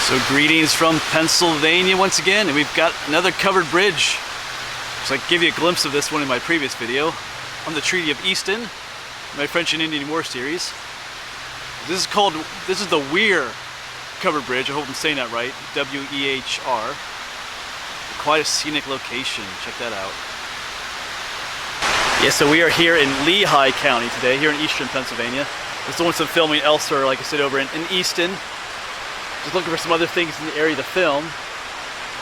So greetings from Pennsylvania once again, and we've got another covered bridge. So I gave you a glimpse of this one in my previous video on the Treaty of Easton, my French and Indian War series. This is the Weir covered bridge. I hope I'm saying that right. W-E-H-R. Quite a scenic location. Check that out. Yeah, so we are here in Lehigh County today, here in eastern Pennsylvania. There's doing some filming elsewhere, like I said, over in Easton. Just looking for some other things in the area to film,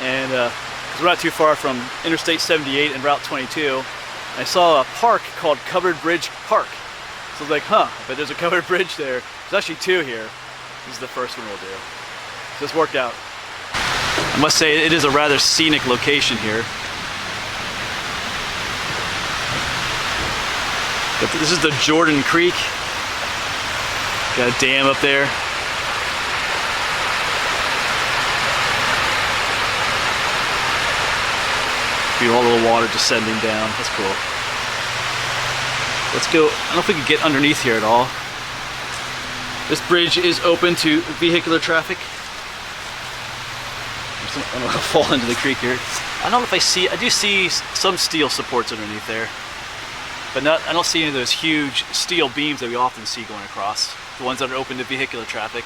and because we're not too far from Interstate 78 and Route 22, I saw a park called Covered Bridge Park. So I was like, but there's a covered bridge there. There's actually two here. This is the first one we'll do. So this worked out. I must say, it is a rather scenic location here. This is the Jordan Creek. Got a dam up there. All the little water descending down. That's cool. Let's go. I don't know if we can get underneath here at all. This bridge is open to vehicular traffic. I don't know if I'll fall into the creek here. I don't know if I do see some steel supports underneath there, but I don't see any of those huge steel beams that we often see going across. The ones that are open to vehicular traffic.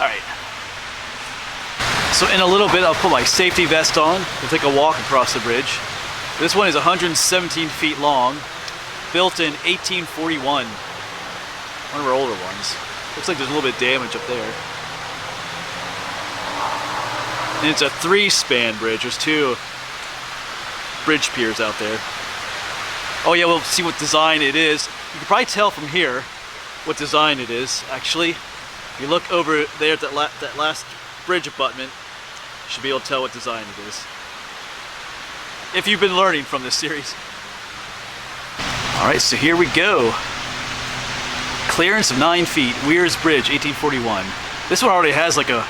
All right. So in a little bit, I'll put my safety vest on and take a walk across the bridge. This one is 117 feet long, built in 1841. One of our older ones. Looks like there's a little bit of damage up there. And it's a 3-span bridge. There's 2 bridge piers out there. Oh yeah, we'll see what design it is. You can probably tell from here what design it is, actually. If you look over there at that last bridge abutment, you should be able to tell what design it is, if you've been learning from this series. Alright, so here we go. Clearance of 9 feet, Weir's Bridge, 1841. This one already has like a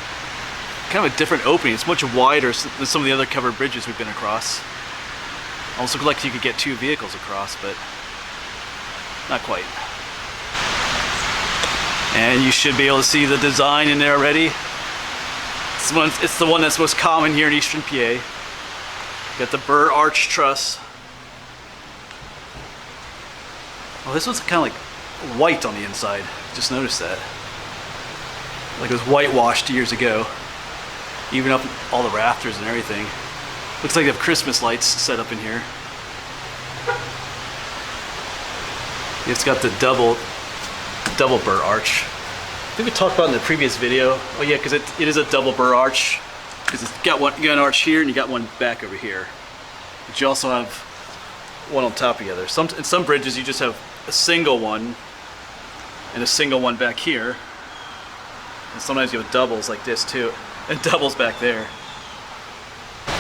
kind of a different opening. It's much wider than some of the other covered bridges we've been across. Almost looks like you could get 2 vehicles across, but not quite. And you should be able to see the design in there already. It's the one that's most common here in eastern PA. Got the Burr arch truss. Oh, this one's kind of like white on the inside. Just noticed that. Like it was whitewashed years ago. Even up all the rafters and everything. Looks like they have Christmas lights set up in here. It's got the double Burr arch. I think we talked about in the previous video. Oh yeah, because it is a double Burr arch. Because it's got an arch here and you got one back over here. But you also have one on top of the other. In some bridges you just have a single one and a single one back here. And sometimes you have doubles like this too, and doubles back there.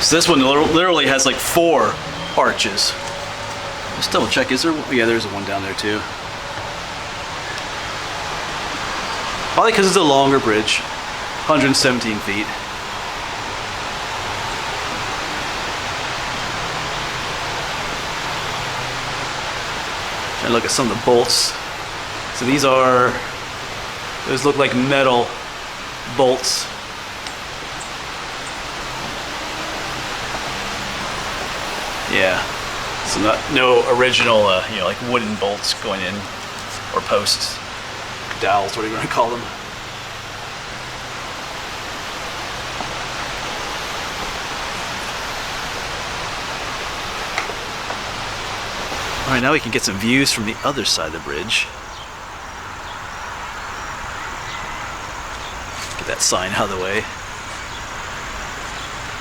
So this one literally has like 4 arches. Let's double check. Is there? Yeah, there's one down there too. Probably because it's a longer bridge, 117 feet. Trying to look at some of the bolts. So those look like metal bolts. Yeah, so no original, like wooden bolts going in, or posts. Dowels, what are you going to call them? Alright, now we can get some views from the other side of the bridge. Get that sign out of the way.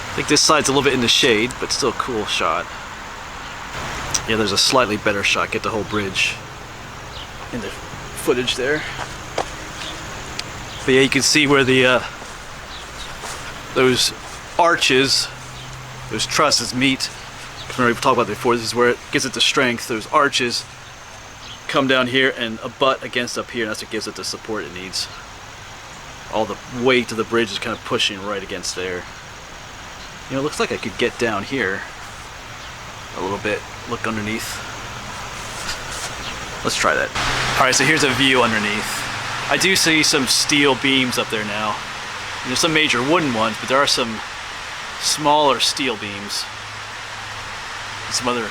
I think this side's a little bit in the shade, but still a cool shot. Yeah, there's a slightly better shot. Get the whole bridge in the footage there. But yeah, you can see where those arches, those trusses meet. Remember we talked about it before. This is where it gives it the strength. Those arches come down here and abut against up here, and that's what gives it the support it needs. All the weight of the bridge is kind of pushing right against there. You know, it looks like I could get down here a little bit. Look underneath. Let's try that. Alright, so here's a view underneath. I do see some steel beams up there now. And there's some major wooden ones, but there are some smaller steel beams. And some other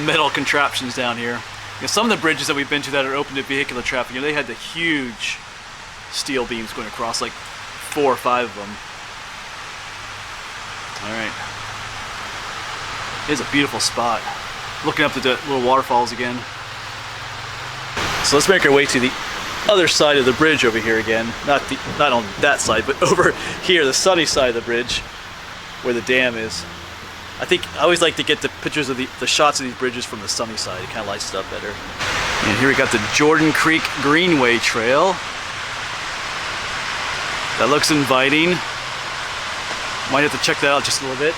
metal contraptions down here. You know, some of the bridges that we've been to that are open to vehicular traffic, you know, they had the huge steel beams going across, like 4 or 5 of them. Alright. It's a beautiful spot. Looking up the little waterfalls again. So let's make our way to the other side of the bridge over here again. Not on that side, but over here, the sunny side of the bridge, where the dam is. I always like to get the pictures of the shots of these bridges from the sunny side. It kind of lights it up better. And here we got the Jordan Creek Greenway Trail. That looks inviting. Might have to check that out just a little bit.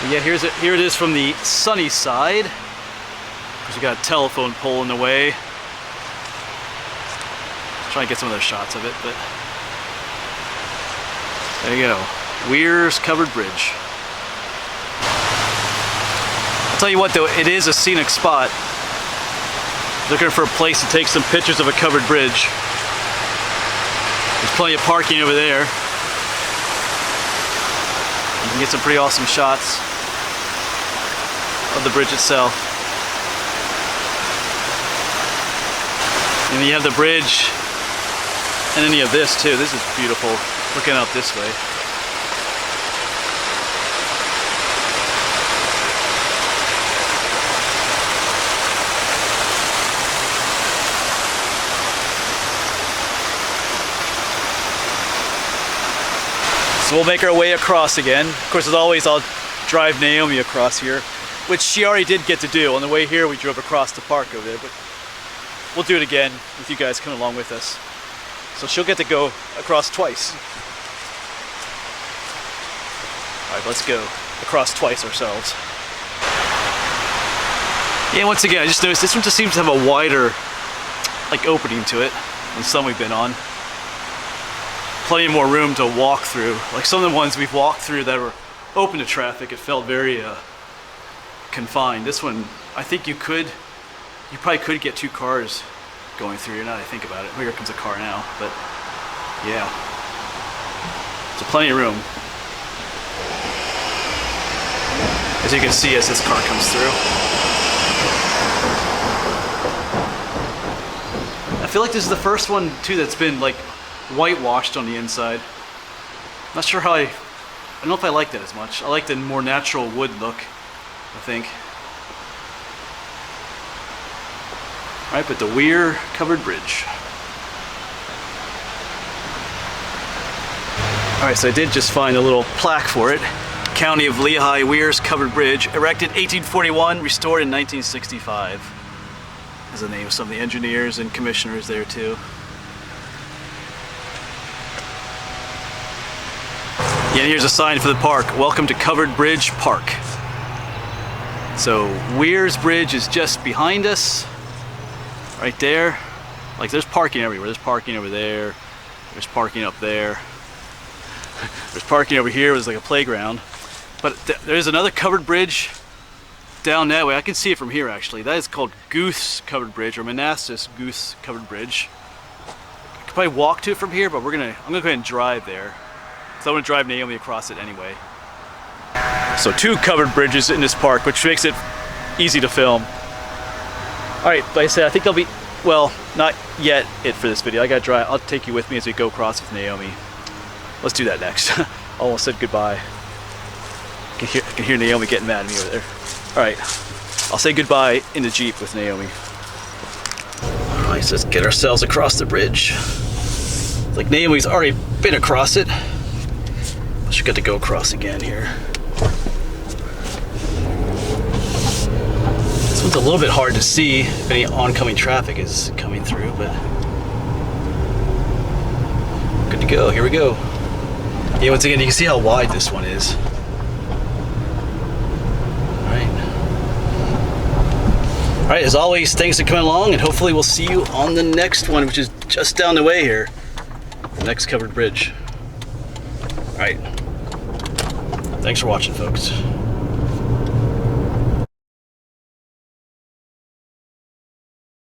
But yeah, here it is from the sunny side. Because we got a telephone pole in the way. Try and get some of those shots of it, but there you go. Weir's covered bridge. I'll tell you what though, it is a scenic spot. Looking for a place to take some pictures of a covered bridge. There's plenty of parking over there. You can get some pretty awesome shots of the bridge itself. And then you have the bridge, and then you have this too. This is beautiful, looking out this way. So we'll make our way across again. Of course, as always, I'll drive Naomi across here, which she already did get to do. On the way here, we drove across the park over there, but we'll do it again with you guys coming along with us. So she'll get to go across twice. All right, let's go across twice ourselves. Yeah, once again, I just noticed this one just seems to have a wider, like, opening to it than some we've been on. Plenty more room to walk through. Like some of the ones we've walked through that were open to traffic, it felt very confined. This one, I think you probably could get 2 cars going through here now that I think about it. Here comes a car now, but yeah. So plenty of room. As you can see as this car comes through. I feel like this is the first one too that's been like whitewashed on the inside. Not sure how I don't know if I like that as much. I like the more natural wood look, I think. Alright, but the Weir covered bridge. Alright, so I did just find a little plaque for it. County of Lehigh, Weir's covered bridge, erected 1841, restored in 1965. Has the name of some of the engineers and commissioners there too. Yeah, here's a sign for the park. Welcome to Covered Bridge Park. So Weir's bridge is just behind us, right there. Like there's parking everywhere. There's parking over there. There's parking up there. There's parking over here. There's like a playground. But there's another covered bridge down that way. I can see it from here actually. That is called Goose Covered Bridge, or Manassas Goose Covered Bridge. I could probably walk to it from here, but I'm gonna go ahead and drive there. So I want to drive Naomi across it anyway. So 2 covered bridges in this park, which makes it easy to film. Alright, like I said, I think I'll be, well, not yet it for this video. I gotta drive. I'll take you with me as we go across with Naomi. Let's do that next. Almost said goodbye. I can hear Naomi getting mad at me over there. Alright, I'll say goodbye in the Jeep with Naomi. Alright, so let's get ourselves across the bridge. Like Naomi's already been across it. She's got to go across again here. This one's a little bit hard to see if any oncoming traffic is coming through, but good to go. Here we go. Yeah, once again, you can see how wide this one is. Alright, as always, thanks for coming along, and hopefully we'll see you on the next one, which is just down the way here. The next covered bridge. Alright. Thanks for watching, folks.